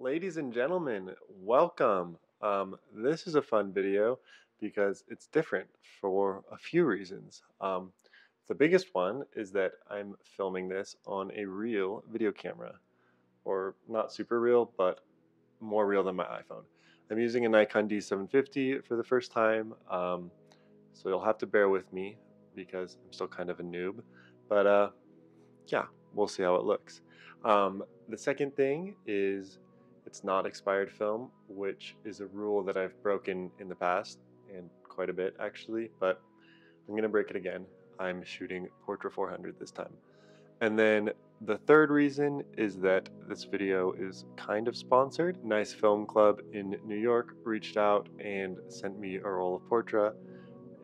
Ladies and gentlemen, welcome. This is a fun video because it's different for a few reasons. The biggest one is that I'm filming this on a real video camera, or not super real, but more real than my iPhone. I'm using a Nikon D750 for the first time, so you'll have to bear with me because I'm still kind of a noob. But yeah, we'll see how it looks. The second thing is it's not expired film, which is a rule that I've broken in the past, and quite a bit actually, but I'm gonna break it again. I'm shooting Portra 400 this time. And then the third reason is that this video is kind of sponsored. Nice Film Club in New York reached out and sent me a roll of Portra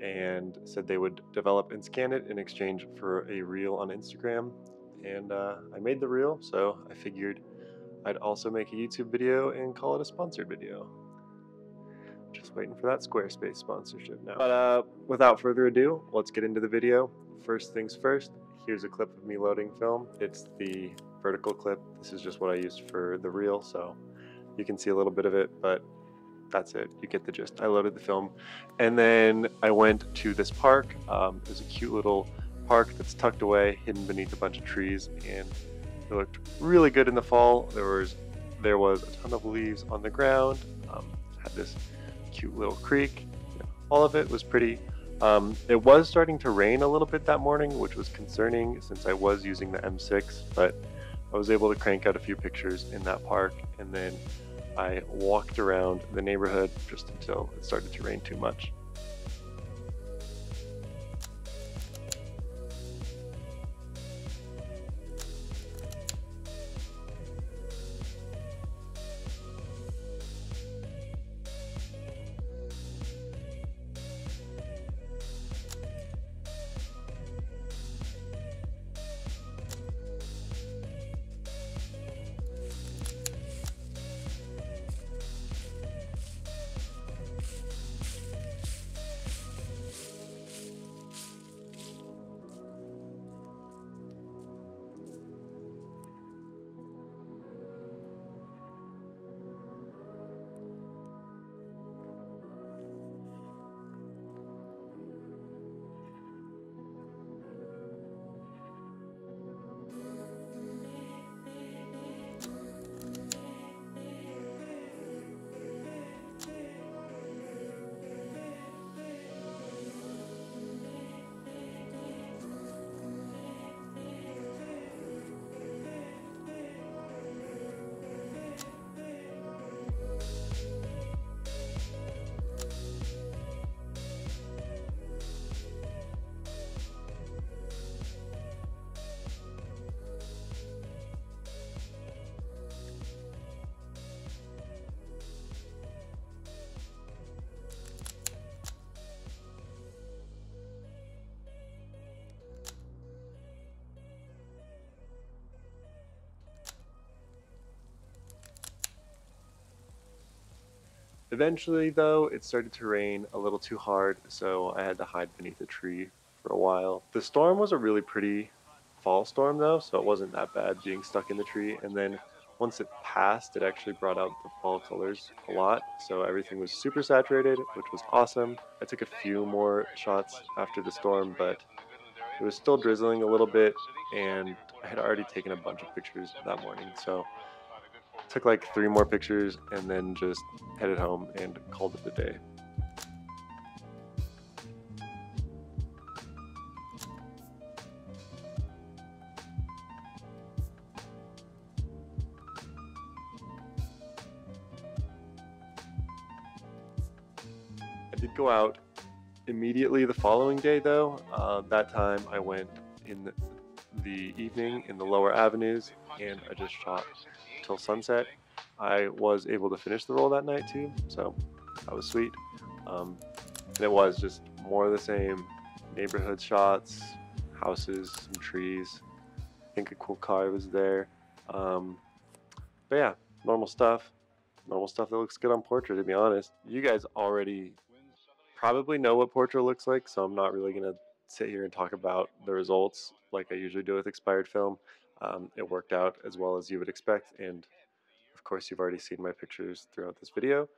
and said they would develop and scan it in exchange for a reel on Instagram. And I made the reel, so I figured I'd also make a YouTube video and call it a sponsored video. Just waiting for that Squarespace sponsorship now. But without further ado, let's get into the video. First things first, here's a clip of me loading film. It's the vertical clip. This is just what I used for the reel, so you can see a little bit of it, but that's it. You get the gist. I loaded the film, and then I went to this park. There's a cute little park that's tucked away, hidden beneath a bunch of trees, and it looked really good in the fall. There was a ton of leaves on the ground. Had this cute little creek. All of it was pretty. It was starting to rain a little bit that morning, which was concerning since I was using the M6, but I was able to crank out a few pictures in that park, and then I walked around the neighborhood just until it started to rain too much. Eventually, though, it started to rain a little too hard, so I had to hide beneath a tree for a while. The storm was a really pretty fall storm, though, so it wasn't that bad being stuck in the tree. And then once it passed, it actually brought out the fall colors a lot, so everything was super saturated, which was awesome. I took a few more shots after the storm, but it was still drizzling a little bit, and I had already taken a bunch of pictures that morning, so took like 3 more pictures and then just headed home and called it a day. I did go out immediately the following day though. That time I went in the evening in the lower avenues and I just shot till sunset. I was able to finish the roll that night too, so that was sweet. And it was just more of the same, neighborhood shots, houses, some trees. I think a cool car was there. But yeah, normal stuff that looks good on Portra, to be honest. You guys already probably know what Portra looks like, so I'm not really gonna sit here and talk about the results like I usually do with expired film. It worked out as well as you would expect, and Of course, you've already seen my pictures throughout this video.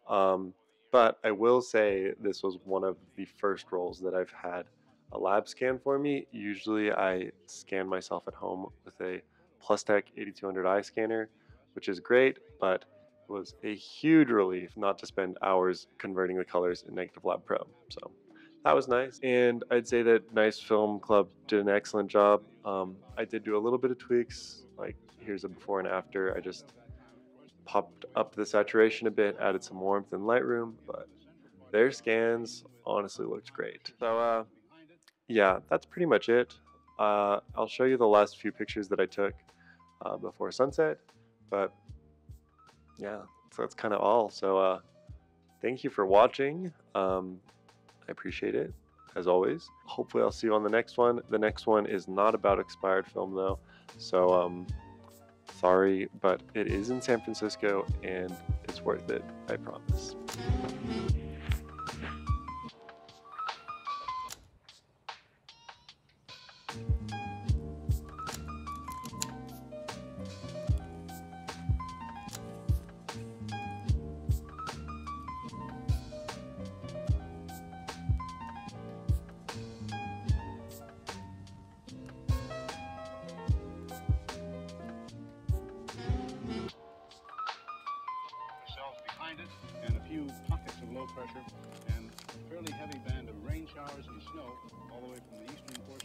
Um, but I will say this was one of the first rolls that I've had a lab scan for me. Usually I scan myself at home with a PlusTech 8200i scanner, which is great, but it was a huge relief not to spend hours converting the colors in Negative Lab Pro. So that was nice. And I'd say that Nice Film Club did an excellent job. I did do a little bit of tweaks, like here's a before and after. I just popped up the saturation a bit, added some warmth in Lightroom, but their scans honestly looked great. So yeah, that's pretty much it. I'll show you the last few pictures that I took before sunset, but yeah, so that's kind of all. So thank you for watching. I appreciate it, as always. Hopefully I'll see you on the next one. The next one is not about expired film though, so sorry, but it is in San Francisco and it's worth it, I promise. Behind it, and a few pockets of low pressure, and a fairly heavy band of rain showers and snow all the way from the eastern portion